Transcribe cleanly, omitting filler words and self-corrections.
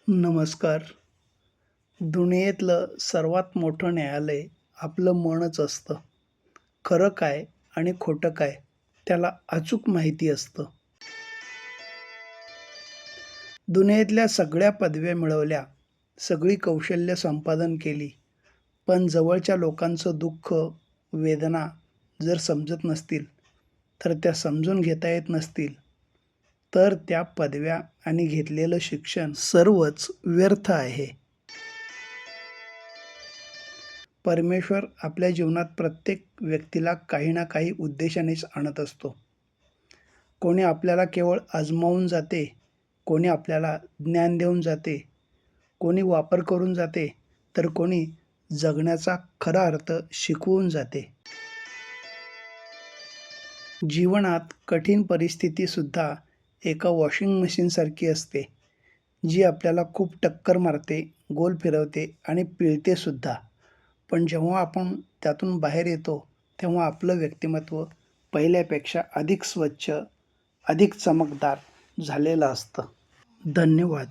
नमस्कार. दुनियेतलं सर्वात मोठं न्यायालय आपलं मनच असतं. खरं काय आणि खोटं काय त्याला अचूक माहिती असतं. दुनियेतल्या सगळ्या पदव्या मिळवल्या, सगळी कौशल्य संपादन केली, पण जवळच्या लोकांचं दुःख, वेदना जर समजत नसतील, तर त्या समजून घेता येत नसतील, तर त्या पदव्या आणि घेतलेलं शिक्षण सर्वच व्यर्थ आहे. परमेश्वर आपल्या जीवनात प्रत्येक व्यक्तीला काही ना काही उद्देशानेच आणत असतो. कोणी आपल्याला केवळ आजमावून जाते, कोणी आपल्याला ज्ञान देऊन जाते, कोणी वापर करून जाते, तर कोणी जगण्याचा खरा अर्थ शिकवून जाते. जीवनात कठीण परिस्थितीसुद्धा एका वॉशिंग मशीनसारखी असते, जी आपल्याला खूप टक्कर मारते, गोल फिरवते आणि पिळतेसुद्धा. पण जेव्हा आपण त्यातून बाहेर येतो, तेव्हा आपलं व्यक्तिमत्व पहिल्यापेक्षा अधिक स्वच्छ, अधिक चमकदार झालेलं असतं. धन्यवाद.